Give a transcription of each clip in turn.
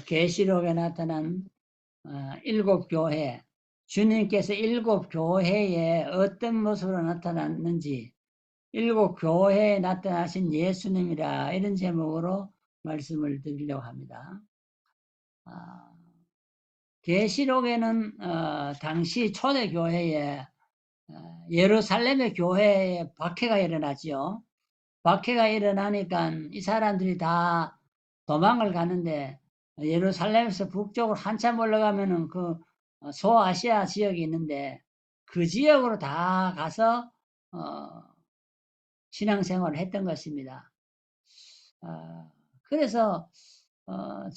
계시록에 나타난 일곱 교회, 주님께서 일곱 교회에 어떤 모습으로 나타났는지, 일곱 교회에 나타나신 예수님이라, 이런 제목으로 말씀을 드리려고 합니다. 계시록에는 당시 초대교회에 예루살렘의 교회에 박해가 일어나지요. 박해가 일어나니까 이 사람들이 다 도망을 가는데, 예루살렘에서 북쪽으로 한참 올라가면은 그 소아시아 지역이 있는데, 그 지역으로 다 가서 신앙생활을 했던 것입니다. 그래서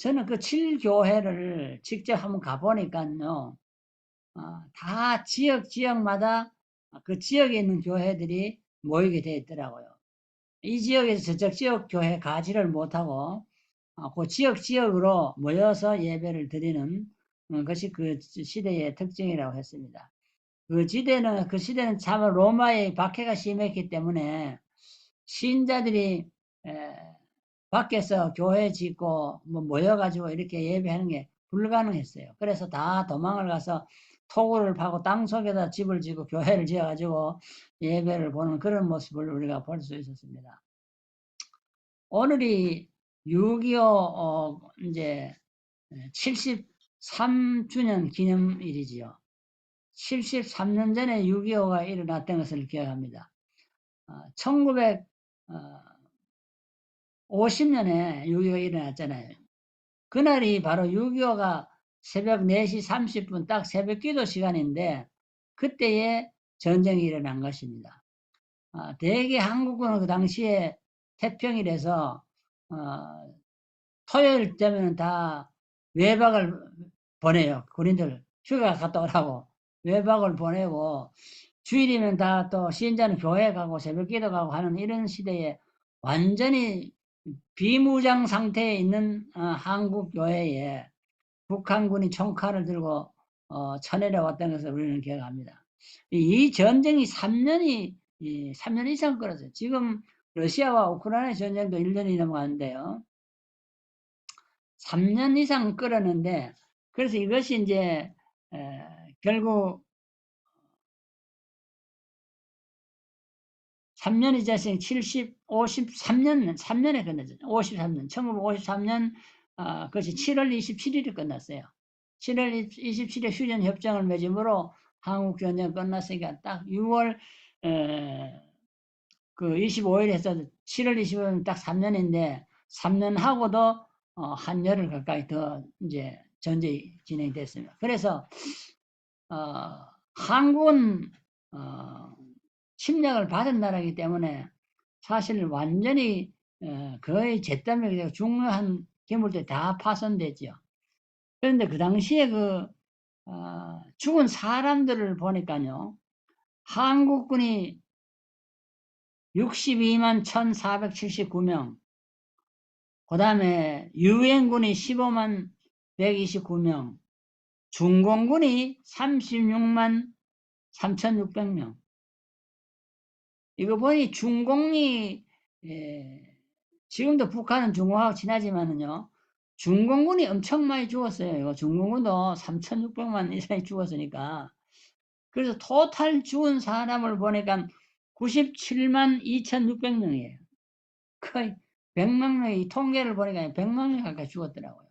저는 그 7교회를 직접 한번 가보니까요, 다 지역마다 그 지역에 있는 교회들이 모이게 되어 있더라고요. 이 지역에서 저쪽 지역 교회 가지를 못하고 그 지역으로 모여서 예배를 드리는 것이 그 시대의 특징이라고 했습니다. 그 시대는 참 로마의 박해가 심했기 때문에 신자들이 밖에서 교회 짓고 모여가지고 이렇게 예배하는 게 불가능했어요. 그래서 다 도망을 가서 토굴을 파고 땅 속에다 집을 짓고 교회를 지어가지고 예배를 보는 그런 모습을 우리가 볼 수 있었습니다. 오늘이 6.25 이제 73주년 기념일이지요. 73년 전에 6.25가 일어났던 것을 기억합니다. 1950년에 6.25가 일어났잖아요. 그날이 바로 6.25가 새벽 4시 30분 딱 새벽 기도 시간인데, 그때에 전쟁이 일어난 것입니다. 대개 한국군은 그 당시에 태평일에서 토요일 되면 다 외박을 보내요. 군인들 휴가 갔다 오라고 외박을 보내고, 주일이면 다 또 신자는 교회 가고 새벽 기도 가고 하는 이런 시대에 완전히 비무장 상태에 있는 한국 교회에 북한군이 총칼을 들고 쳐내려왔던 것을 우리는 기억합니다. 이 전쟁이 3년 이상 끌었어요. 지금 러시아와 우크라이나 전쟁도 1년이 넘어갔는데요. 3년 이상 끌었는데, 그래서 이것이 이제 결국 3년이 지났으니 3년에 끝났죠. 53년, 1953년, 그것이 7월 27일에 끝났어요. 7월 27일 휴전협정을 맺음으로 한국 전쟁 끝났으니까 딱 6월, 그 25일 해서 7월 25일 딱 3년인데, 3년 하고도 한 열흘 가까이 더 이제 전쟁이 진행됐습니다. 그래서, 한국은, 침략을 받은 나라이기 때문에 사실 완전히 거의 잿더미가 중요한 기물들이 다 파손되죠. 그런데 그 당시에 죽은 사람들을 보니까요, 한국군이 62만 1479명, 그 다음에 유엔군이 15만 129명, 중공군이 36만 3600명. 이거 보니 중공이, 지금도 북한은 중공하고 친하지만은요, 중공군이 엄청 많이 죽었어요. 이거 중공군도 3600만 이상이 죽었으니까. 그래서 토탈 죽은 사람을 보니까 97만 2600명이에요. 거의 100만 명이, 통계를 보니까 100만 명 가까이 죽었더라고요.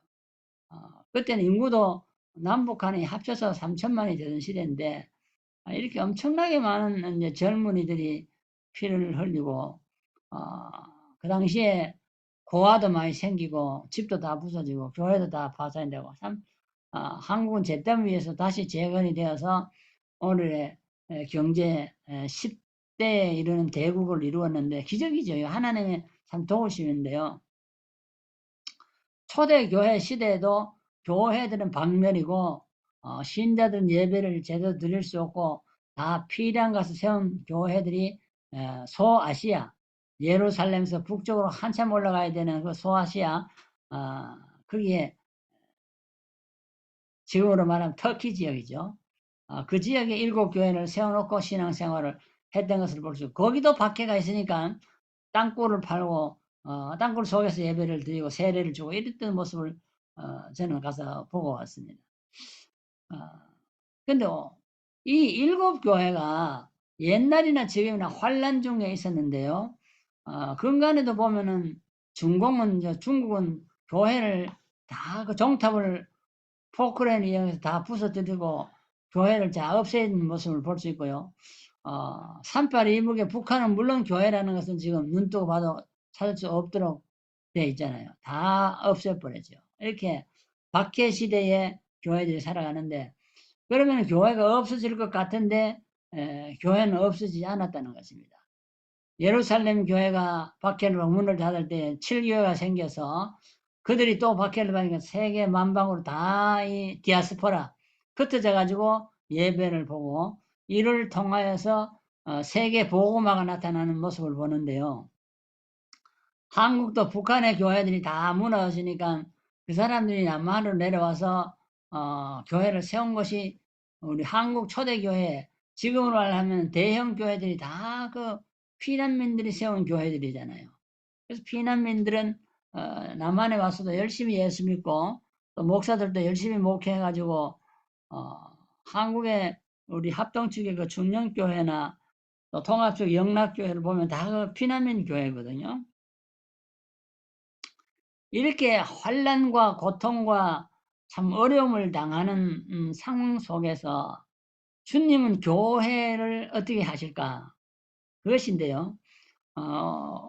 그때는 인구도 남북한이 합쳐서 3천만이 되던 시대인데, 이렇게 엄청나게 많은 이제 젊은이들이 피를 흘리고, 그 당시에 고아도 많이 생기고, 집도 다 부서지고, 교회도 다 파산되고, 참, 한국은 잿더미 위에서 다시 재건이 되어서 오늘의 경제 10대에 이르는 대국을 이루었는데, 기적이죠. 하나님의 참 도우심인데요. 초대교회 시대에도 교회들은 방면이고, 신자들은 예배를 제대로 드릴 수 없고, 다 피리한 가서 세운 교회들이 소아시아, 예루살렘에서 북쪽으로 한참 올라가야 되는 그 소아시아, 거기에 지금으로 말하면 터키 지역이죠. 그 지역에 7교회를 세워놓고 신앙생활을 했던 것을 볼 수 있고, 거기도 박해가 있으니까 땅굴을 팔고 땅굴 속에서 예배를 드리고 세례를 주고 이랬던 모습을 저는 가서 보고 왔습니다. 근데 이 일곱 교회가 옛날이나 지금이나 환란 중에 있었는데요. 근간에도 보면은 중국은 교회를 다 그 정탑을 포크레인 이용해서 다 부서뜨리고 교회를 다 없애는 모습을 볼 수 있고요. 38 이북에 북한은 물론 교회라는 것은 지금 눈 뜨고 봐도 찾을 수 없도록 돼 있잖아요. 다 없애버렸죠. 이렇게 박해 시대에 교회들이 살아가는데, 그러면 교회가 없어질 것 같은데 교회는 없어지지 않았다는 것입니다. 예루살렘 교회가 박해를 문을 닫을 때 7교회가 생겨서 그들이 또 박해를 받으니까 세계 만방으로 다 이 디아스포라 흩어져 가지고 예배를 보고, 이를 통하여서 세계 보고마가 나타나는 모습을 보는데요. 한국도 북한의 교회들이 다 무너지니까 그 사람들이 남한으로 내려와서 교회를 세운 것이 우리 한국 초대교회, 지금으로 말하면 대형 교회들이 다 그 피난민들이 세운 교회들이잖아요. 그래서 피난민들은 남한에 와서도 열심히 예수 믿고 또 목사들도 열심히 목회해가지고 한국의 우리 합동 측의 그 중령교회나 또 통합 측 영락교회를 보면 다 그 피난민 교회거든요. 이렇게 환난과 고통과 참 어려움을 당하는 상황 속에서 주님은 교회를 어떻게 하실까? 그것인데요.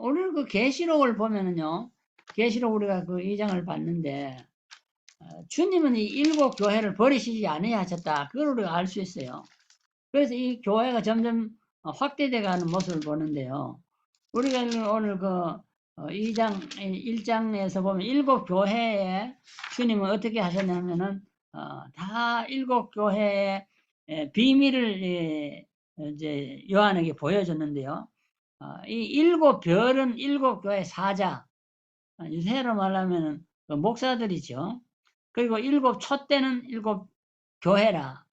오늘 그 계시록을 보면은요, 계시록 우리가 그 2장을 봤는데, 주님은 이 일곱 교회를 버리시지 아니하셨다. 그걸 우리가 알 수 있어요. 그래서 이 교회가 점점 확대돼 가는 모습을 보는데요. 우리가 오늘 그 2장, 1장에서 보면 일곱 교회에 주님은 어떻게 하셨냐면은, 다 일곱 교회의 비밀을 이제 요한에게 보여줬는데요. 이 일곱 별은 일곱 교회 사자, 유세로 말하면은 그 목사들이죠. 그리고 일곱 촛대는 일곱 교회라.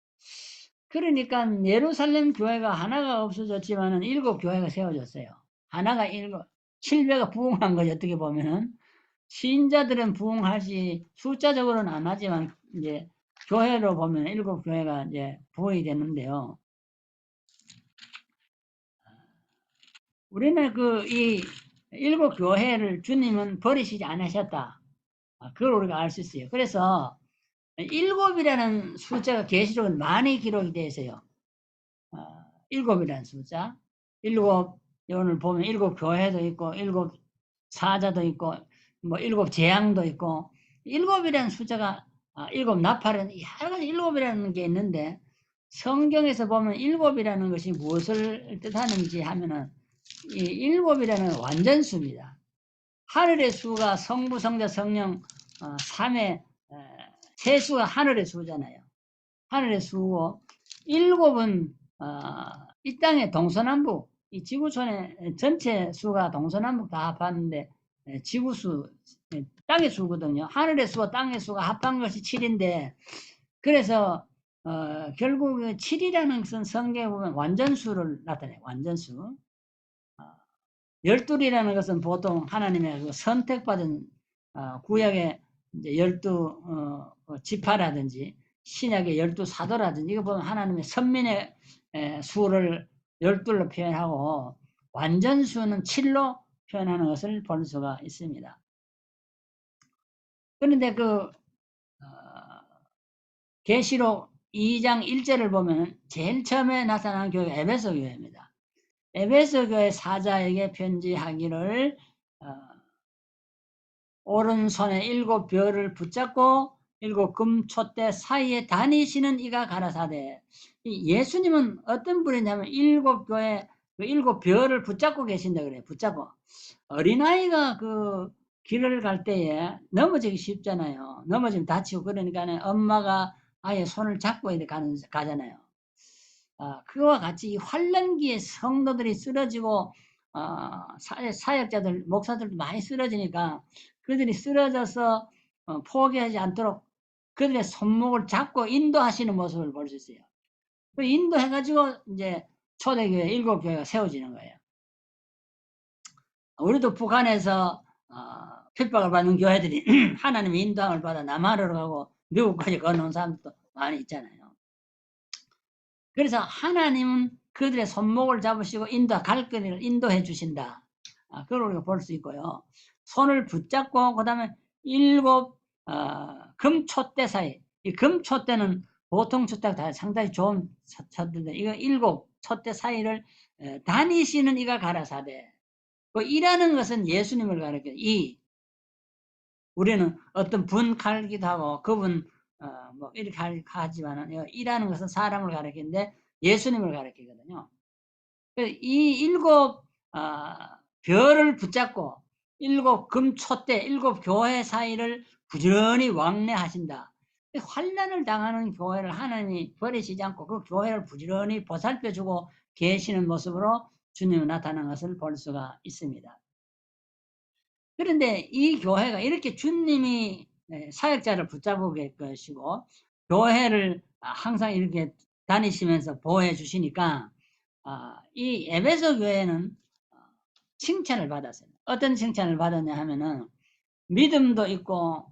그러니까 예루살렘 교회가 하나가 없어졌지만은 일곱 교회가 세워졌어요. 하나가 일곱, 7배가 부흥한 거죠. 어떻게 보면은 신자들은 부흥하지 숫자적으로는 안 하지만 이제 교회로 보면 일곱 교회가 이제 부흥이 되는데요. 우리는 그 이 일곱 교회를 주님은 버리시지 않으셨다. 그걸 우리가 알 수 있어요. 그래서 일곱이라는 숫자가 계시록은 많이 기록이 되어 있어요. 일곱이라는 숫자. 일곱, 오늘 보면 일곱 교회도 있고, 일곱 사자도 있고, 뭐 일곱 재앙도 있고, 일곱이라는 숫자가, 일곱 나팔은 여러 가지 일곱이라는 게 있는데, 성경에서 보면 일곱이라는 것이 무엇을 뜻하는지 하면은, 이 일곱이라는 완전수입니다. 하늘의 수가 성부, 성자, 성령, 삼의 세수가 하늘의 수잖아요. 하늘의 수고, 일곱은 이 땅의 동서남북, 이 지구촌의 전체 수가 동서남북 다 합하는데 지구수, 땅의 수거든요. 하늘의 수와 땅의 수가 합한 것이 7인데, 그래서 결국 7이라는 것은 성경에 보면 완전수를 나타내요. 완전수. 12이라는 것은 보통 하나님의 그 선택받은 구약의 이제 12 지파라든지 신약의 12 사도라든지, 이거 보면 하나님의 선민의 수를 12로 표현하고 완전수는 7로 표현하는 것을 볼 수가 있습니다. 그런데 그 계시록 2장 1절을 보면 제일 처음에 나타난 교회가 에베소 교회입니다. 에베소 교회 사자에게 편지하기를 오른손에 7 별을 붙잡고 7 금촛대 사이에 다니시는 이가 가라사대. 예수님은 어떤 분이냐면 7 교회 그 7 별을 붙잡고 계신다 그래요. 붙잡고. 어린아이가 그 길을 갈 때에 넘어지기 쉽잖아요. 넘어지면 다치고, 그러니까 엄마가 아예 손을 잡고 이렇게 가잖아요. 그와 같이 이 환란기에 성도들이 쓰러지고 사역자들, 목사들도 많이 쓰러지니까 그들이 쓰러져서 포기하지 않도록 그들의 손목을 잡고 인도하시는 모습을 볼 수 있어요. 그 인도해가지고 이제 초대교회 7교회가 세워지는 거예요. 우리도 북한에서 핍박을 받는 교회들이 하나님의 인도함을 받아 남한으로 가고 미국까지 건너온 사람도 많이 있잖아요. 그래서 하나님은 그들의 손목을 잡으시고 갈 거리를 인도해 주신다. 그걸 우리가 볼 수 있고요. 손을 붙잡고 그다음에 7 금촛대 사이. 이 금촛대는 보통 촛대가 상당히 좋은 촛대인데 이거 7 촛대 사이를 다니시는 이가 가라사대. 그 이라는 것은 예수님을 가리켜요. 우리는 어떤 분 가리기도 하고 그분 뭐 이렇게 하지만은 이라는 것은 사람을 가리키는데 예수님을 가리키거든요. 이 7 별을 붙잡고 7 금촛대 7 교회 사이를 부지런히 왕래하신다. 환난을 당하는 교회를 하나님이 버리시지 않고 그 교회를 부지런히 보살펴주고 계시는 모습으로 주님이 나타난 것을 볼 수가 있습니다. 그런데 이 교회가 이렇게 주님이 사역자를 붙잡고 계실 것이고 교회를 항상 이렇게 다니시면서 보호해 주시니까 이 에베소 교회는 칭찬을 받았어요. 어떤 칭찬을 받았냐 하면은 믿음도 있고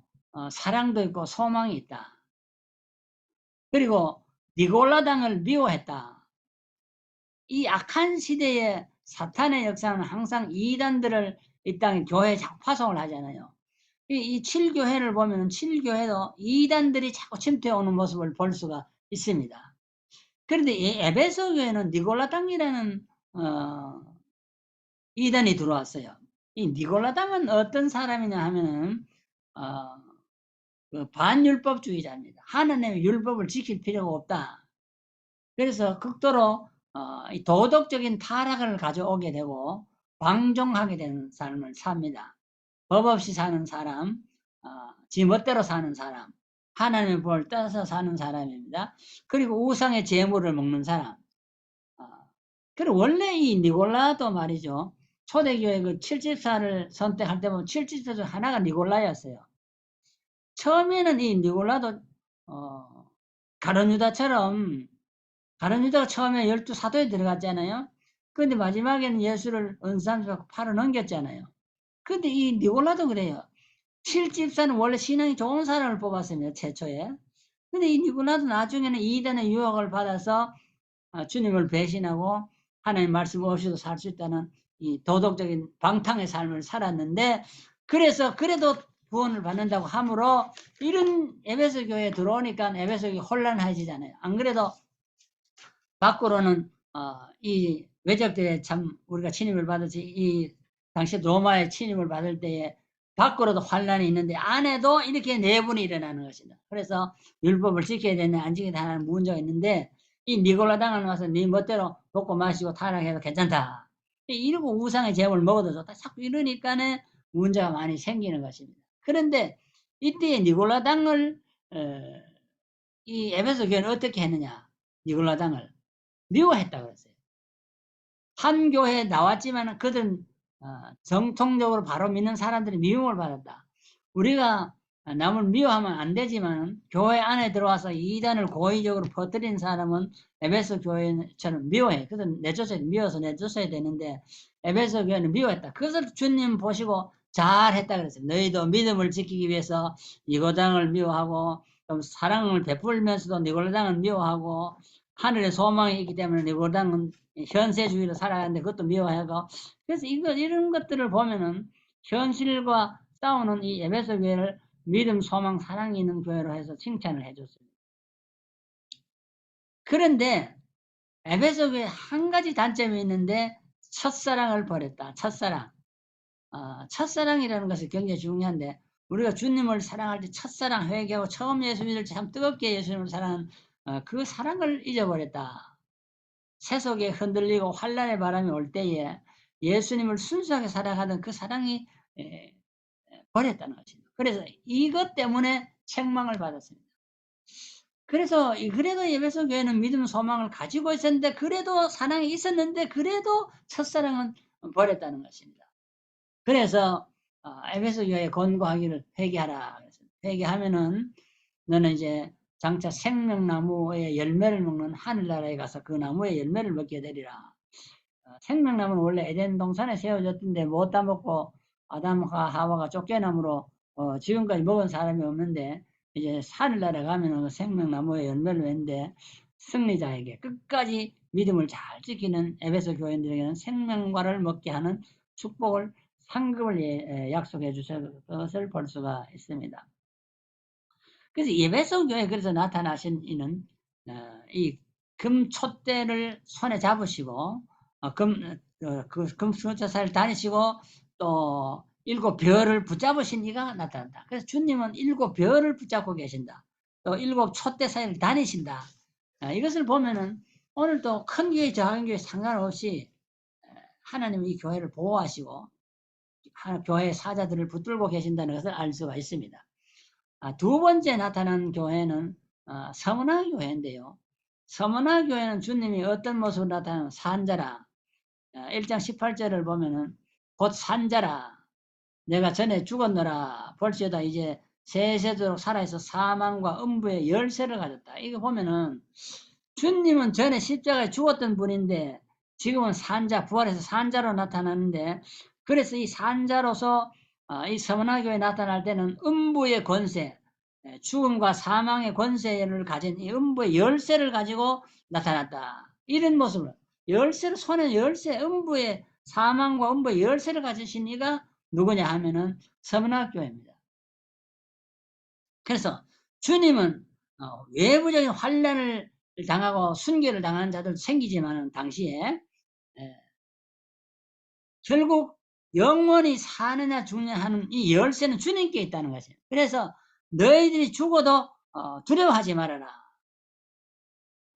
사랑도 있고 소망이 있다. 그리고 니골라당을 미워했다. 이 악한 시대에 사탄의 역사는 항상 이단들을 이 땅에 교회에 자꾸 파송을 하잖아요. 이 7교회를 보면 7교회도 이단들이 자꾸 침투해 오는 모습을 볼 수가 있습니다. 그런데 이 에베소 교회는 니골라당이라는 이단이 들어왔어요. 이 니골라당은 어떤 사람이냐 하면은 그 반율법주의자입니다. 하나님의 율법을 지킬 필요가 없다. 그래서 극도로 이 도덕적인 타락을 가져오게 되고 방종하게 되는 삶을 삽니다. 법 없이 사는 사람, 지 멋대로 사는 사람, 하나님의 법을 떠서 사는 사람입니다. 그리고 우상의 재물을 먹는 사람. 그리고 원래 이 니골라도 말이죠. 초대교회 그 7집사를 선택할 때 보면 7집사 중 하나가 니골라였어요. 처음에는 이 니골라도 가룟 유다가 처음에 12사도에 들어갔잖아요. 그런데 마지막에는 예수를 은삼주하고 팔아 넘겼잖아요. 근데 이 니골라도 그래요. 7집사는 원래 신앙이 좋은 사람을 뽑았습니다. 최초에. 근데 이 니골라도 나중에는 이단의 유혹을 받아서 주님을 배신하고 하나님 말씀 없이도 살 수 있다는 이 도덕적인 방탕의 삶을 살았는데 그래서 그래도 구원을 받는다고 하므로 이런 에베소 교회에 들어오니까 에베소 교회 혼란해지잖아요. 안 그래도 밖으로는 이 외적들의 참 우리가 침입을 받았지 이 당시 로마의 침입을 받을 때에 밖으로도 환란이 있는데 안에도 이렇게 내분이 일어나는 것입니다. 그래서 율법을 지켜야 되는 안 지켜야 되는 문제가 있는데 이 니골라당을 와서 네 멋대로 먹고 마시고 타락해도 괜찮다. 이러고 우상의 제물 먹어도 좋다. 자꾸 이러니까는 문제가 많이 생기는 것입니다. 그런데 이때 니골라당을 이 에베소 교회는 어떻게 했느냐? 니골라당을 미워했다 그랬어요. 한 교회에 나왔지만 그들은 정통적으로 바로 믿는 사람들이 미움을 받았다. 우리가 남을 미워하면 안 되지만 교회 안에 들어와서 이단을 고의적으로 퍼뜨린 사람은 에베소 교회처럼 미워해. 그래서 미워서 내쫓아야 되는데 에베소 교회는 미워했다. 그것을 주님 보시고 잘했다 그랬어요. 너희도 믿음을 지키기 위해서 니고당을 미워하고 좀 사랑을 베풀면서도 니고당을 미워하고 하늘의 소망이 있기 때문에 니고당은 현세주의로 살아가는데 그것도 미워하고 그래서 이런 것들을 보면은 현실과 싸우는 이 에베소 교회를 믿음, 소망, 사랑이 있는 교회로 해서 칭찬을 해줬습니다. 그런데 에베소 교회 한 가지 단점이 있는데 첫사랑을 버렸다. 첫사랑. 첫사랑이라는 것이 굉장히 중요한데 우리가 주님을 사랑할 때 첫사랑 회개하고 처음 예수 믿을 때 참 뜨겁게 예수님을 사랑하는 그 사랑을 잊어버렸다. 세속에 흔들리고 환란의 바람이 올 때에 예수님을 순수하게 사랑하던 그 사랑이 버렸다는 것입니다. 그래서 이것 때문에 책망을 받았습니다. 그래서 그래도 에베소 교회는 믿음 소망을 가지고 있었는데 그래도 사랑이 있었는데 그래도 첫사랑은 버렸다는 것입니다. 그래서 에베소 교회에 권고하기를 회개하라. 회개하면은 너는 이제 장차 생명나무의 열매를 먹는 하늘나라에 가서 그 나무의 열매를 먹게 되리라. 생명나무는 원래 에덴 동산에 세워졌던데 못 따먹고 아담과 하와가 쫓겨남으로 지금까지 먹은 사람이 없는데 이제 하늘나라 가면은 생명나무의 열매를 맺는데 승리자에게 끝까지 믿음을 잘 지키는 에베소 교인들에게는 생명과를 먹게 하는 축복을 상급을 약속해 주실 것을 볼 수가 있습니다. 그래서 에베소 교회 그래서 나타나신 이는 이 금촛대를 손에 잡으시고 금수저사를 다니시고 또 7 별을 붙잡으신 이가 나타난다. 그래서 주님은 7 별을 붙잡고 계신다. 또 7 촛대 사이를 다니신다. 이것을 보면은 오늘도 큰 교회 작은 교회 상관없이 하나님은 이 교회를 보호하시고 교회의 사자들을 붙들고 계신다는 것을 알 수가 있습니다. 두 번째 나타난 교회는 서문화 교회인데요. 서문화 교회는 주님이 어떤 모습으로 나타나는 산자라 1장 18절을 보면은 곧 산자라 내가 전에 죽었노라 벌써다 이제 세세도록 살아있어 사망과 음부의 열쇠를 가졌다. 이거 보면은 주님은 전에 십자가에 죽었던 분인데 지금은 산자 부활해서 산자로 나타나는데 그래서 이 산자로서 이 서문화교에 나타날 때는 음부의 권세 죽음과 사망의 권세를 가진 이 음부의 열쇠를 가지고 나타났다. 이런 모습으로 열쇠를 손에 열쇠 음부의 사망과 음부의 열쇠를 가지신 이가 누구냐 하면은 서문화교회입니다. 그래서 주님은 외부적인 환란을 당하고 순교를 당하는 자들도 생기지만 당시에 결국 영원히 사느냐 죽느냐 하는 이 열쇠는 주님께 있다는 것이에요. 그래서 너희들이 죽어도 두려워하지 말아라.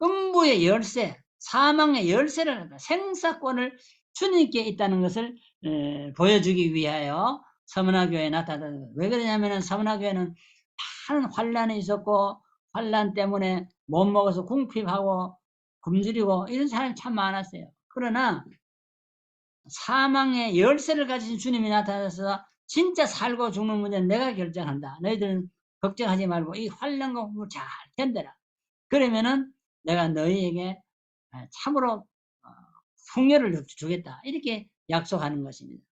음부의 열쇠, 사망의 열쇠를 한다. 생사권을 주님께 있다는 것을 보여주기 위하여 서문화교회에 나타났다. 왜 그러냐면 서문화교회는 많은 환란이 있었고 환란 때문에 못 먹어서 궁핍하고 굶주리고 이런 사람이 참 많았어요. 그러나 사망의 열쇠를 가지신 주님이 나타나서 진짜 살고 죽는 문제는 내가 결정한다. 너희들은 걱정하지 말고 이 환란과 궁핍을 잘 견뎌라. 그러면은 내가 너희에게 참으로 풍요를 주겠다. 이렇게 약속하는 것입니다.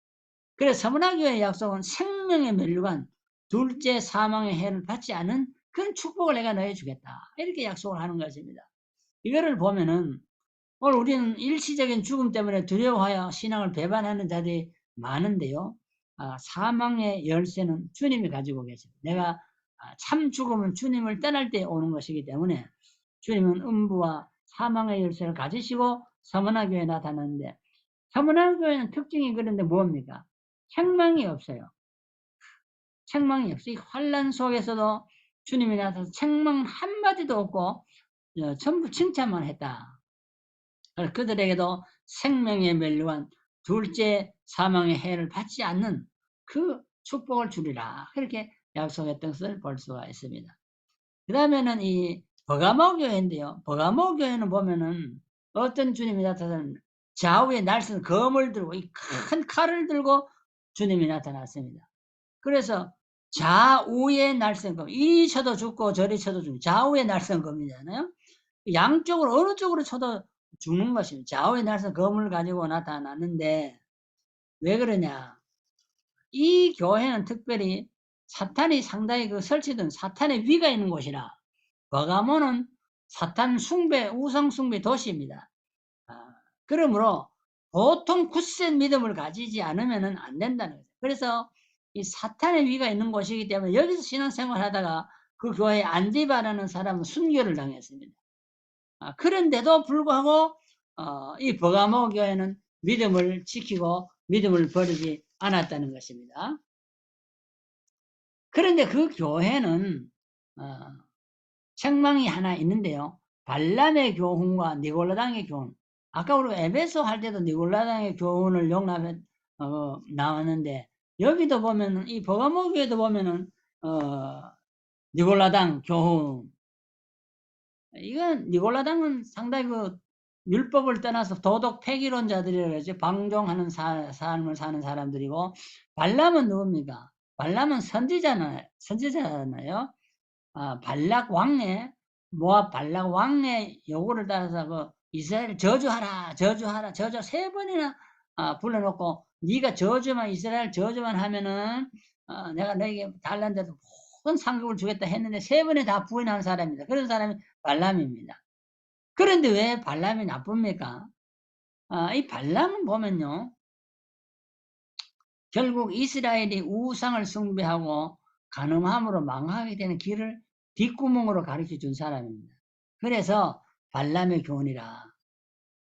그래서 서문화교회의 약속은 생명의 멸류관 둘째 사망의 해를 받지 않은 그런 축복을 내가 너희에 주겠다. 이렇게 약속을 하는 것입니다. 이거를 보면은 오늘 우리는 일시적인 죽음 때문에 두려워하여 신앙을 배반하는 자들이 많은데요. 사망의 열쇠는 주님이 가지고 계십니다. 내가 참 죽음은 주님을 떠날 때 오는 것이기 때문에 주님은 음부와 사망의 열쇠를 가지시고 서문화교회에 나타났는데 서문화교회는 특징이 그런데 뭡니까? 책망이 없어요. 책망이 없어요. 이 환란 속에서도 주님이 나타나서 책망 한마디도 없고 전부 칭찬만 했다. 그들에게도 생명의 멸류관 둘째 사망의 해를 받지 않는 그 축복을 주리라. 그렇게 약속했던 것을 볼 수가 있습니다. 그 다음에는 이 버가모 교회인데요. 버가모 교회는 보면은 어떤 주님이 나타나는 좌우에 날선 검을 들고 이 큰 칼을 들고 주님이 나타났습니다. 그래서 좌우에 날선 검, 이리 쳐도 죽고 저리 쳐도 죽고 좌우에 날선 검이잖아요. 양쪽으로 어느 쪽으로 쳐도 죽는 것입니다. 좌우에 날선 검을 가지고 나타났는데 왜 그러냐? 이 교회는 특별히 사탄이 상당히 설치된 사탄의 위가 있는 곳이라 버가모는 사탄 숭배, 우상 숭배 도시입니다. 그러므로 보통 굳센 믿음을 가지지 않으면 안 된다는 거죠. 그래서 이 사탄의 위가 있는 곳이기 때문에 여기서 신앙생활 하다가 그 교회에 안디바라는 사람은 순교를 당했습니다. 그런데도 불구하고 이 버가모 교회는 믿음을 지키고 믿음을 버리지 않았다는 것입니다. 그런데 그 교회는 책망이 하나 있는데요. 발람의 교훈과 니골라당의 교훈. 아까 우리 에베소 할 때도 니골라당의 교훈을 용납해 나왔는데 여기도 보면은 이 버가모 교회도 보면은 니골라당 교훈. 이건 니골라당은 상당히 그 율법을 떠나서 도덕 폐기론자들이라고 그러죠. 방종하는 삶을 사는 사람들이고 발람은 누굽니까? 발람은 선지자잖아요. 발락 왕의 모압 발락 왕의 요구를 따라서 그 이스라엘 저주하라 저주 3번이나 불러놓고 네가 저주만 이스라엘 저주만 하면은 내가 너에게 달란트에서 모든 상급을 주겠다 했는데 3번에 다 부인한 사람입니다. 그런 사람이 발람입니다. 그런데 왜 발람이 나쁩니까? 이 발람은 보면요. 결국 이스라엘이 우상을 숭배하고 간음함으로 망하게 되는 길을 뒷구멍으로 가르쳐 준 사람입니다. 그래서 발람의 교훈이라.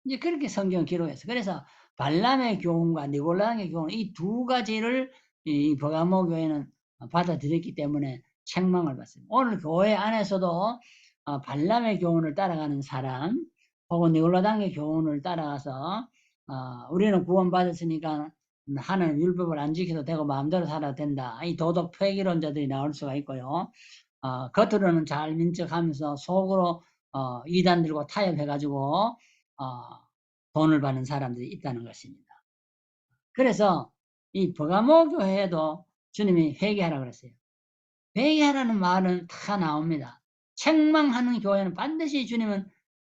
이제 그렇게 성경 기록했어. 그래서 발람의 교훈과 니골라당의 교훈 이 두 가지를 이 버가모 교회는 받아들였기 때문에 책망을 받습니다. 오늘 교회 안에서도 발람의 교훈을 따라가는 사람 혹은 니골라당의 교훈을 따라가서 우리는 구원받았으니까 하나님 율법을 안 지켜도 되고 마음대로 살아도 된다. 이 도덕 폐기론자들이 나올 수가 있고요. 겉으로는 잘 민척하면서 속으로 이단들과 타협해가지고 돈을 받는 사람들이 있다는 것입니다. 그래서 이 버가모 교회에도 주님이 회개하라 그랬어요. 회개하라는 말은 다 나옵니다. 책망하는 교회는 반드시 주님은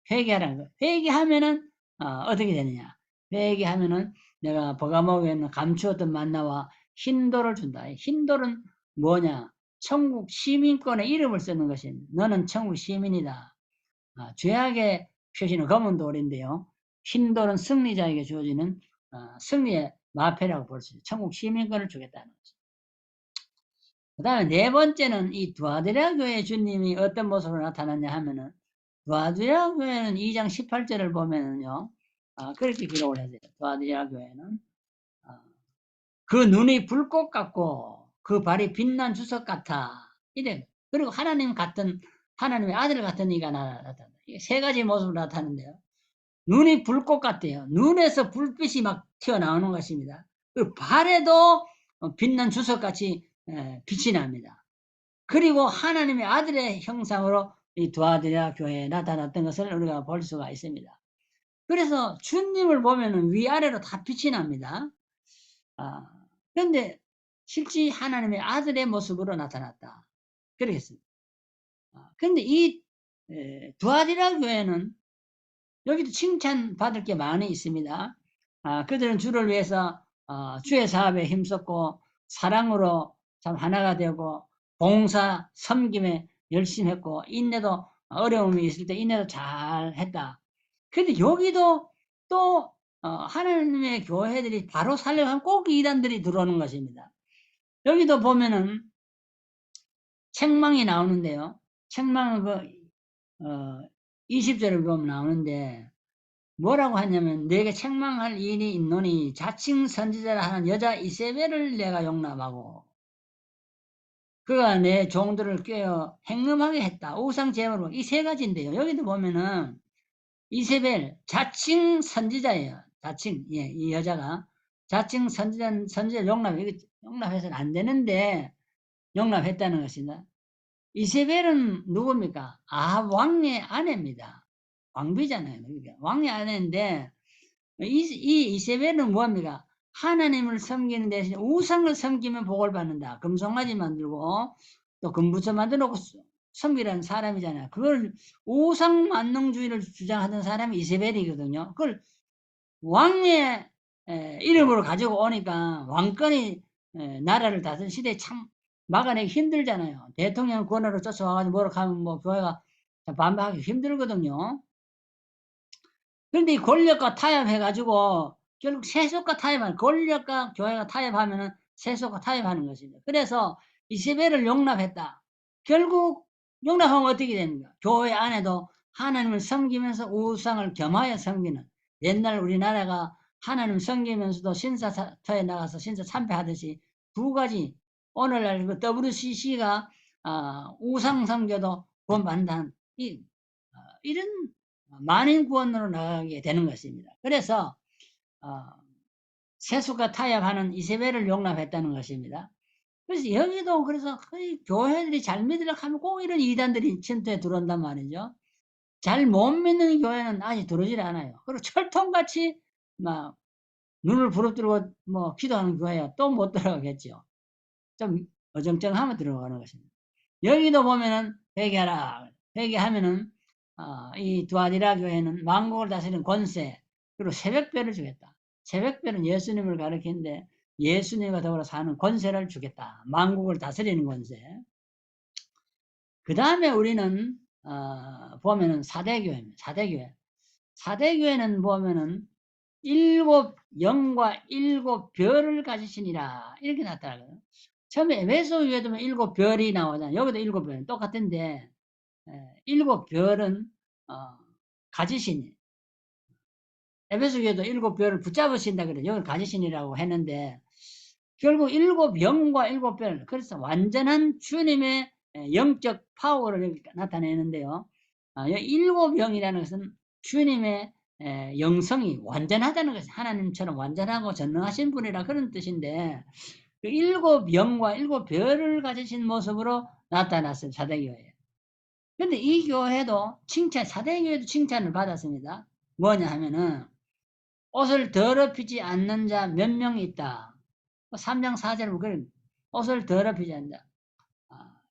회개하라는 거예요. 회개하면은 어떻게 되느냐? 회개하면은 내가 버가모 교회는 감추었던 만나와 흰돌을 준다. 흰돌은 뭐냐? 천국 시민권의 이름을 쓰는 것입니다. 너는 천국 시민이다. 죄악의 표시는 검은 돌인데요. 흰 돌은 승리자에게 주어지는 승리의 마패라고 볼 수 있어요. 천국 시민권을 주겠다는 거죠. 그 다음에 4번째는 이 두아드라 교회 주님이 어떤 모습으로 나타났냐 하면은 두아드라 교회는 2장 18절을 보면은요. 그렇게 기록을 해야 돼요. 두아드라 교회는 그 눈이 불꽃 같고 그 발이 빛난 주석 같아. 이래. 그리고 하나님 같은 하나님의 아들 같은 이가 나타난다. 이게 3가지 모습으로 나타나는데요. 눈이 불꽃 같대요. 눈에서 불빛이 막 튀어나오는 것입니다. 그 발에도 빛난 주석같이 빛이 납니다. 그리고 하나님의 아들의 형상으로 이 두아드라 교회에 나타났던 것을 우리가 볼 수가 있습니다. 그래서 주님을 보면은 위아래로 다 빛이 납니다. 그런데 실제 하나님의 아들의 모습으로 나타났다. 그러겠습니다. 그런데 이 두아드라 교회는 여기도 칭찬받을 게 많이 있습니다. 그들은 주를 위해서 주의 사업에 힘썼고 사랑으로 참 하나가 되고 봉사, 섬김에 열심히 했고 인내도 어려움이 있을 때 인내도 잘 했다. 근데 여기도 또 하나님의 교회들이 바로 살려면 꼭 이단들이 들어오는 것입니다. 여기도 보면은 책망이 나오는데요. 책망은 20절을 보면 나오는데 뭐라고 하냐면 내게 책망할 일이 있노니 자칭 선지자라 하는 여자 이세벨을 내가 용납하고 그가 내 종들을 꿰어 행음하게 했다. 우상 제물로 이 3가지인데요. 여기도 보면은 이세벨 자칭 선지자예요. 자칭 이 여자가 자칭 선지자 용납해서는 안 되는데 용납했다는 것입니다. 이세벨은 누굽니까? 왕의 아내입니다. 왕비잖아요. 그러니까 왕의 아내인데 이 이세벨은 뭐합니까? 하나님을 섬기는 대신 우상을 섬기면 복을 받는다. 금송아지 만들고 또 금부처 만들어 놓고 섬기라는 사람이잖아요. 그걸 우상 만능주의를 주장하던 사람이 이세벨이거든요. 그걸 왕의 이름으로 가지고 오니까 왕권이 나라를 다스린 시대에 참 막아내기 힘들잖아요. 대통령 권한으로 쫓아와가지고 뭐라 하면 뭐 교회가 반박하기 힘들거든요. 그런데 이 권력과 타협해가지고 결국 세속과 타협하는 권력과 교회가 타협하면은 세속과 타협하는 것입니다. 그래서 이세벨을 용납했다. 결국 용납하면 어떻게 됩니까? 교회 안에도 하나님을 섬기면서 우상을 겸하여 섬기는 옛날 우리나라가 하나님 섬기면서도 신사터에 나가서 신사 참배하듯이 2가지 오늘날 그 WCC가 우상 섬겨도 구원받는다는 이런 만인 구원으로 나가게 되는 것입니다. 그래서 세속과 타협하는 이세벨을 용납했다는 것입니다. 그래서 여기도 그래서 교회들이 잘 믿으려고 하면 꼭 이런 이단들이 침투에 들어온단 말이죠. 잘 못 믿는 교회는 아직 들어오질 않아요. 그리고 철통같이 막 눈을 부릅뜨고 뭐 기도하는 교회야 또 못 들어가겠죠. 좀 어정쩡하면 들어가는 것입니다. 여기도 보면은 회개하라. 회개하면은 이 두아디라 교회는 만국을 다스리는 권세 그리고 새벽별을 주겠다. 새벽별은 예수님을 가리키는데 예수님과 더불어 사는 권세를 주겠다. 만국을 다스리는 권세. 그 다음에 우리는 보면은 사대교회입니다. 사대교회. 사대교회는 보면은 7 영과 7 별을 가지시니라 이렇게 나타나거든요. 처음에 에베소 교회도 7 별이 나오잖아요. 여기도 7 별 똑같은데 7 별은 가지신 에베소 교회도 7 별을 붙잡으신다 그래요. 여기 가지신이라고 했는데 결국 7 영과 7 별 그래서 완전한 주님의 영적 파워를 나타내는데요. 7 영이라는 것은 주님의 영성이 완전하다는 것이 하나님처럼 완전하고 전능하신 분이라 그런 뜻인데 그 7 영과 7 별을 가지신 모습으로 나타났어요. 사대교회에. 근데 이 교회도 사대교회도 칭찬을 받았습니다. 뭐냐 하면은 옷을 더럽히지 않는 자 몇 명이 있다. 3장 4절은 그런 옷을 더럽히지 않는다.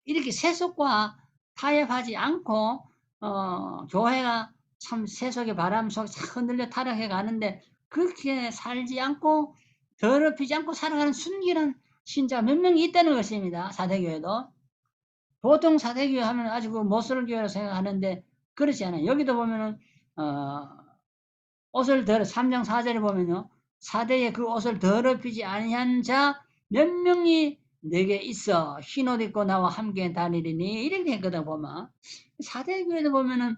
이렇게 세속과 타협하지 않고 교회가 참 세속의 바람 속에 흔들려 타락해 가는데 그렇게 살지 않고 더럽히지 않고 살아가는 순결한 신자가 몇 명이 있다는 것입니다. 사대교회도. 보통 사대교회 하면 아주 그 못쏠 교회로 생각하는데 그렇지 않아요. 여기도 보면은 옷을 3장 4절에 보면요. 사대에 그 옷을 더럽히지 아니한 자 몇 명이 내게 있어 흰 옷 입고 나와 함께 다니리니 이렇게 했거든 보면. 사대교회도 보면은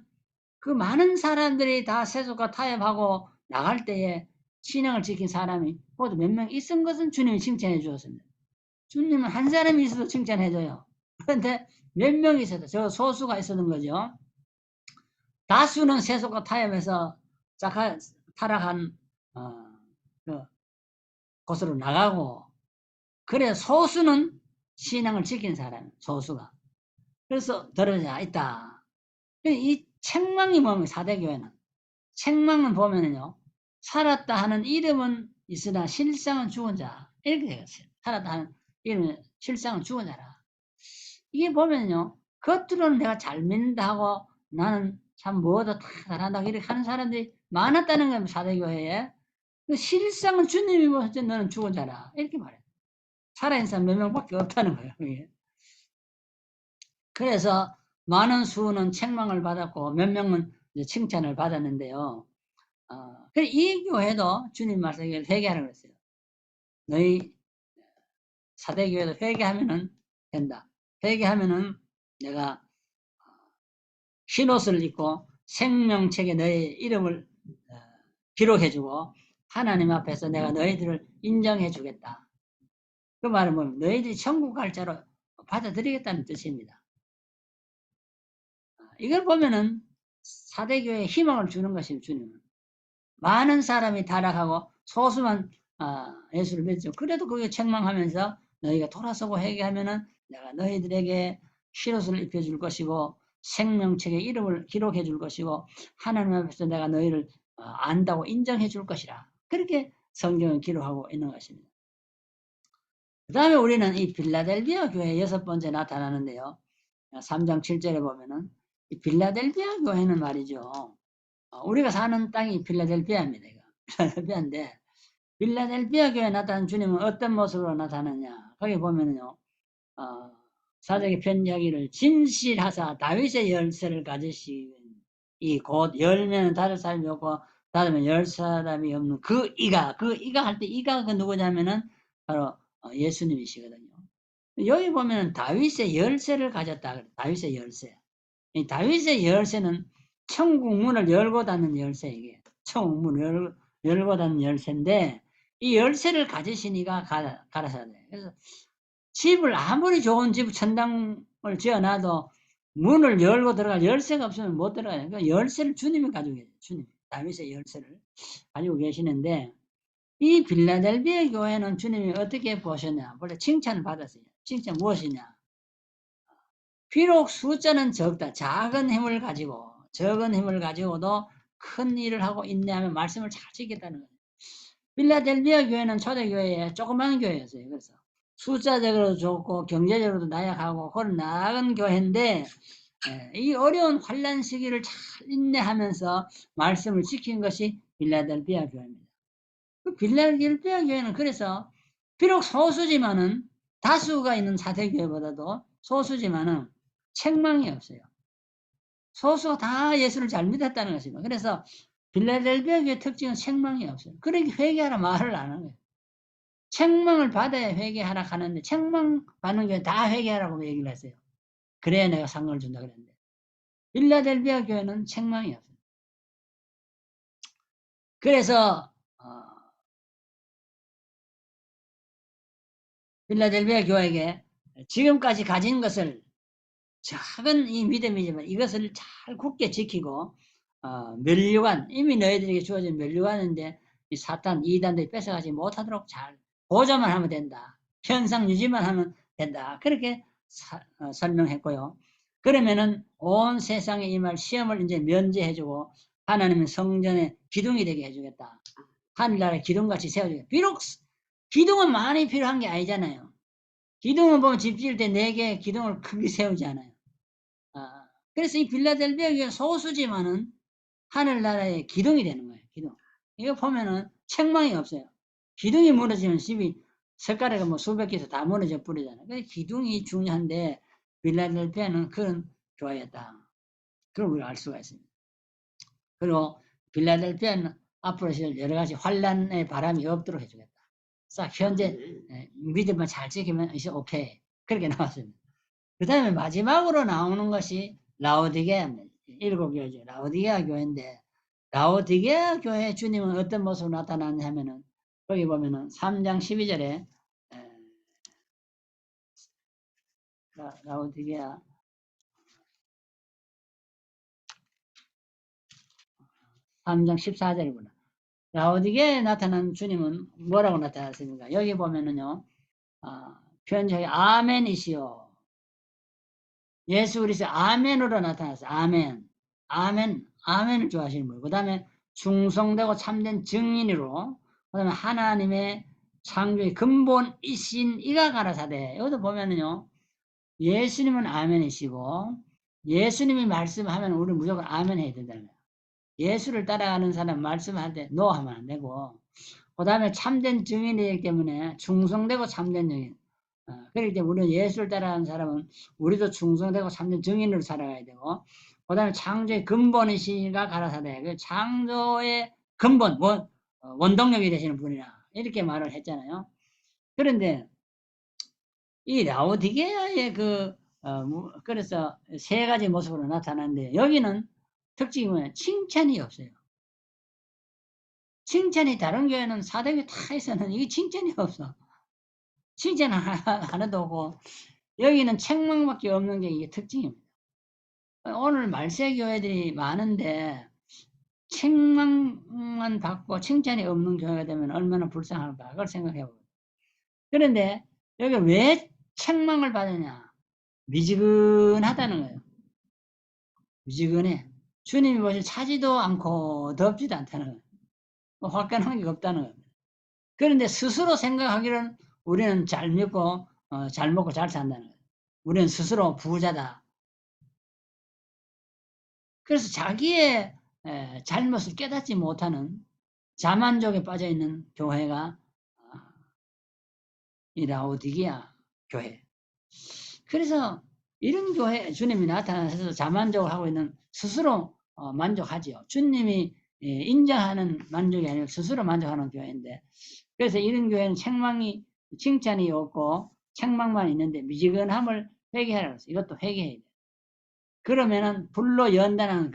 그 많은 사람들이 다 세속과 타협하고 나갈 때에 신앙을 지킨 사람이 모두 몇 명 있은 것은 주님이 칭찬해 주었습니다. 주님은 한 사람이 있어도 칭찬해 줘요. 그런데 몇 명이 있어도 저 소수가 있었던 거죠. 다수는 세속과 타협해서 타락한 그 곳으로 나가고 그래 소수는 신앙을 지킨 사람 소수가 그래서 들어져 있다. 이 책망이 뭡니까? 사대교회는 책망은 보면은요 살았다 하는 이름은 있으나 실상은 죽은 자 이렇게 되겠어요. 살았다 하는 이름은 실상은 죽은 자라. 이게 보면요 겉으로는 내가 잘 믿는다 하고 나는 참 뭐도 다 잘한다 이렇게 하는 사람들이 많았다는 겁니다. 사대교회에. 실상은 주님이 보실 때 너는 죽은 자라 이렇게 말해요. 살아있는 사람 몇 명밖에 없다는 거예요. 이게. 그래서 많은 수는 책망을 받았고 몇 명은 칭찬을 받았는데요. 이 교회도 주님 말씀에 회개하라고 그랬어요. 너희 사대교회도 회개하면은 된다. 회개하면은 내가 흰옷을 입고 생명책에 너희 이름을 기록해주고 하나님 앞에서 내가 너희들을 인정해 주겠다. 그 말은 뭐냐면 너희들이 천국 갈 자로 받아들이겠다는 뜻입니다. 이걸 보면은 사대교회에 희망을 주는 것입니다. 주님은. 많은 사람이 타락하고 소수만 예수를 믿죠. 그래도 그게 책망하면서 너희가 돌아서고 회개하면은 내가 너희들에게 흰옷을 입혀줄 것이고 생명책에 이름을 기록해 줄 것이고 하나님 앞에서 내가 너희를 안다고 인정해 줄 것이라. 그렇게 성경을 기록하고 있는 것입니다. 그 다음에 우리는 이 빌라델비아 교회 6번째 나타나는데요. 3장 7절에 보면은 이 빌라델비아 교회는 말이죠. 우리가 사는 땅이 빌라델비아입니다. 빌라델비아인데 빌라델비아 교회에 나타난 주님은 어떤 모습으로 나타나냐. 거기 보면요. 사적의 편지하기를 진실하사 다윗의 열쇠를 가지신 이 곧 열면은 닫을 사람이 없고 닫으면 열 사람이 없는 그 이가 할 때 이가 그 누구냐면은 바로 예수님이시거든요. 여기 보면 다윗의 열쇠를 가졌다. 다윗의 열쇠. 이 다윗의 열쇠는 천국 문을 열고 닫는 열쇠 이게. 천국 문을 열고 닫는 열쇠인데 이 열쇠를 가지신 이가 가라사대. 그래서 집을 아무리 좋은 집 천당을 지어놔도 문을 열고 들어갈 열쇠가 없으면 못 들어가요. 그러니까 열쇠를 주님이 가지고 계세요. 주님. 다윗의 열쇠를 가지고 계시는데 이 빌라델비아 교회는 주님이 어떻게 보셨냐. 원래 칭찬을 받았어요. 칭찬 무엇이냐. 비록 숫자는 적다. 적은 힘을 가지고도 큰 일을 하고 인내하면 말씀을 잘 지켰다는 거예요. 빌라델비아 교회는 초대교회의 조그만 교회였어요. 그래서 숫자적으로도 좋고 경제적으로도 나약하고 그런 나은 교회인데 이 어려운 환란 시기를 잘 인내하면서 말씀을 지킨 것이 빌라델비아 교회입니다. 그 빌라델피아 교회는 그래서 비록 소수지만은 다수가 있는 사대교회보다도 소수지만은 책망이 없어요. 소수가 다 예수를 잘 믿었다는 것입니다. 그래서 빌라델피아 교회 특징은 책망이 없어요. 그러니까 회개하라 말을 안 하는 거예요. 책망을 받아야 회개하라 하는데 책망 받는 교회 다 회개하라고 얘기를 했어요. 그래야 내가 상을 준다 그랬는데 빌라델피아 교회는 책망이 없어요. 그래서 빌라델피아 교회에게 지금까지 가진 것을 작은 이 믿음이지만 이것을 잘 굳게 지키고 면류관 이미 너희들에게 주어진 면류관인데 이 사탄 이단들이 뺏어가지 못하도록 잘 보조만 하면 된다. 현상 유지만 하면 된다. 그렇게 설명했고요. 그러면은 온 세상에 임할 시험을 이제 면제해주고 하나님은 성전의 기둥이 되게 해주겠다. 하늘나라의 기둥같이 세워주겠다. 비록 기둥은 많이 필요한 게 아니잖아요. 기둥을 보면 집 지을 때 4개의 기둥을 크게 세우지 않아요. 그래서 이 빌라델비아 교회 소수지만은 하늘나라의 기둥이 되는 거예요. 기둥. 이거 보면은 책망이 없어요. 기둥이 무너지면 집이 석가래가 뭐 수백 개에서 다 무너져 버리잖아요. 그래서 기둥이 중요한데 빌라델비아는 그런 교회였다. 그걸 우리가 알 수가 있습니다. 그리고 빌라델비아는 앞으로 여러 가지 환란의 바람이 없도록 해주겠다. 싹 현재 믿음만 잘 지키면 이제 오케이. 그렇게 나왔습니다. 그 다음에 마지막으로 나오는 것이 라오디게아입니다. 7교회죠. 라오디게아 교회인데 라오디게아 교회 주님은 어떤 모습으로 나타나느냐 하면은 거기 보면은 3장 12절에 라오디게아 3장 14절이구나. 라오디게아에 나타난 주님은 뭐라고 나타났습니까? 여기 보면은요. 편지에 아멘이시오. 예수 그리스도 아멘으로 나타났어요. 아멘. 아멘. 아멘을 좋아하시는 분. 그 다음에 충성되고 참된 증인으로 그 다음에 하나님의 창조의 근본이신 이가 가라사대. 여기도 보면은요. 예수님은 아멘이시고 예수님이 말씀하면 우리 무조건 아멘 해야 된다는 거예요. 예수를 따라가는 사람 말씀할 때 노 하면 안 되고 그 다음에 참된 증인이기 때문에 충성되고 참된 증인. 그렇기 때문에 우리는 예수를 따라가는 사람은 우리도 충성되고 참된 증인으로 살아가야 되고 그 다음에 창조의 근본이시가 가라사대. 그 창조의 근본, 원동력이 되시는 분이라 이렇게 말을 했잖아요. 그런데 이 라오디게아의 그래서 세 가지 모습으로 나타나는데 여기는 특징이 뭐냐? 칭찬이 없어요. 칭찬이 다른 교회는 사대교 타에서는 이게 칭찬이 없어. 칭찬 하나도 없고 여기는 책망밖에 없는 게 이게 특징입니다. 오늘 말세 교회들이 많은데 책망만 받고 칭찬이 없는 교회가 되면 얼마나 불쌍할까 그걸 생각해 보세요. 그런데 여기 왜 책망을 받느냐? 미지근하다는 거예요. 미지근해. 주님이 보시 차지도 않고 덥지도 않다는 거예요. 화끈한 게 없다는 거예요. 그런데 스스로 생각하기는 우리는 잘 믿고 잘 먹고 잘 산다는 거예요. 우리는 스스로 부자다. 그래서 자기의 잘못을 깨닫지 못하는 자만족에 빠져있는 교회가 이 라오디게아 교회. 그래서 이런 교회 주님이 나타나서 자만족을 하고 있는 스스로 만족하지요. 주님이 인정하는 만족이 아니라 스스로 만족하는 교회인데 그래서 이런 교회는 칭찬이 없고 책망만 있는데 미지근함을 회개하라고 했어요. 이것도 회개해야 돼요. 그러면은 불로 연단하는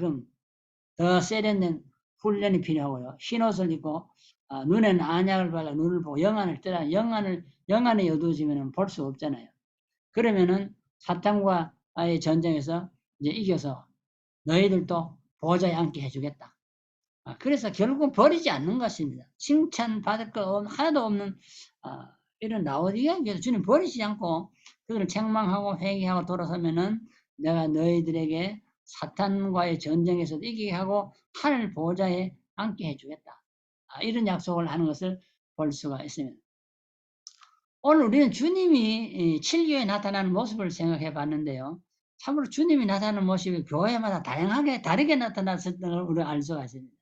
더 세련된 훈련이 필요하고요. 흰옷을 입고 눈에는 안약을 발라 눈을 보고 영안을 뜨라. 영안이 어두워지면 볼 수 없잖아요. 그러면은 사탄과의 전쟁에서 이제 이겨서 너희들도 보좌에 앉게 해주겠다. 그래서 결국 버리지 않는 것입니다. 칭찬받을 거 하나도 없는 이런 라오디게아 교회도 주님 버리지 않고 그들을 책망하고 회개하고 돌아서면은 내가 너희들에게 사탄과의 전쟁에서도 이기게 하고 하늘 보좌에 앉게 해주겠다. 이런 약속을 하는 것을 볼 수가 있습니다. 오늘 우리는 주님이 7교에 나타나는 모습을 생각해 봤는데요. 참으로 주님이 나타나는 모습이 교회마다 다양하게 다르게 나타났을 걸 우리가 알 수가 있습니다.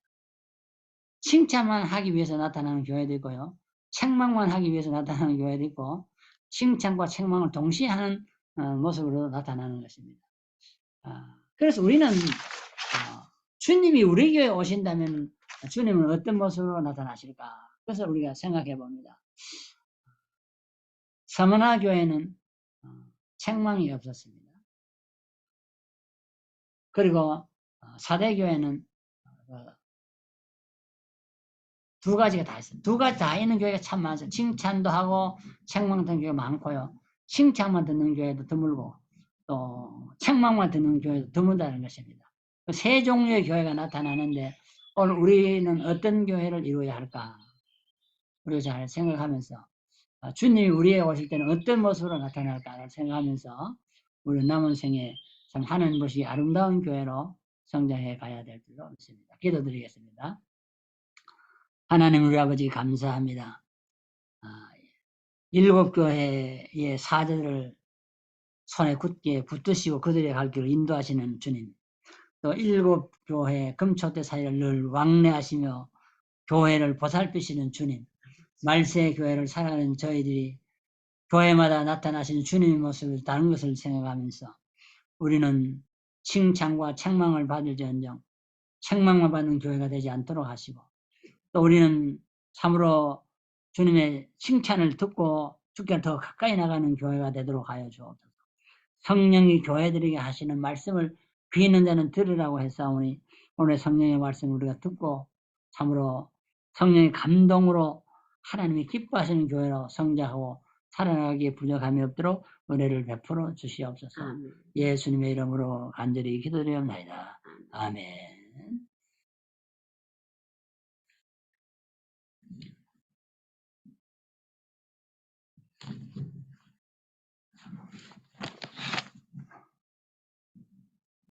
칭찬만 하기 위해서 나타나는 교회도 있고요. 책망만 하기 위해서 나타나는 교회도 있고, 칭찬과 책망을 동시에 하는 모습으로 나타나는 것입니다. 그래서 우리는 주님이 우리 교회에 오신다면 주님은 어떤 모습으로 나타나실까? 그래서 우리가 생각해 봅니다. 서머나 교회는 책망이 없었습니다. 그리고 사대교회는 두 가지가 다 있어요. 두 가지 다 있는 교회가 참 많아요. 칭찬도 하고 책망 듣는 교회가 많고요. 칭찬만 듣는 교회도 드물고 또 책망만 듣는 교회도 드문다는 것입니다. 세 종류의 교회가 나타나는데 오늘 우리는 어떤 교회를 이루어야 할까? 우리가 잘 생각하면서 주님이 우리에게 오실 때는 어떤 모습으로 나타날까를 생각하면서 우리 남은 생에 참 하는 것이 아름다운 교회로 성장해 가야 될 줄로 믿습니다. 기도드리겠습니다. 하나님 우리 아버지 감사합니다. 일곱 교회의 사제들을 손에 굳게 붙드시고 그들의 갈 길을 인도하시는 주님. 또 일곱 교회 금초대 사이를 늘 왕래하시며 교회를 보살피시는 주님. 말세 교회를 살아가는 저희들이 교회마다 나타나시는 주님의 모습을 다른 것을 생각하면서 우리는 칭찬과 책망을 받을지언정 책망만 받는 교회가 되지 않도록 하시고 또 우리는 참으로 주님의 칭찬을 듣고 주께 더 가까이 나가는 교회가 되도록 하여 주옵소서. 성령이 교회들에게 하시는 말씀을 귀 있는 자는 들으라고 했사오니 오늘 성령의 말씀을 우리가 듣고 참으로 성령의 감동으로 하나님이 기뻐하시는 교회로 성장하고 살아나가기에 부족함이 없도록 은혜를 베풀어 주시옵소서. 예수님의 이름으로 간절히 기도드리옵나이다. 아멘.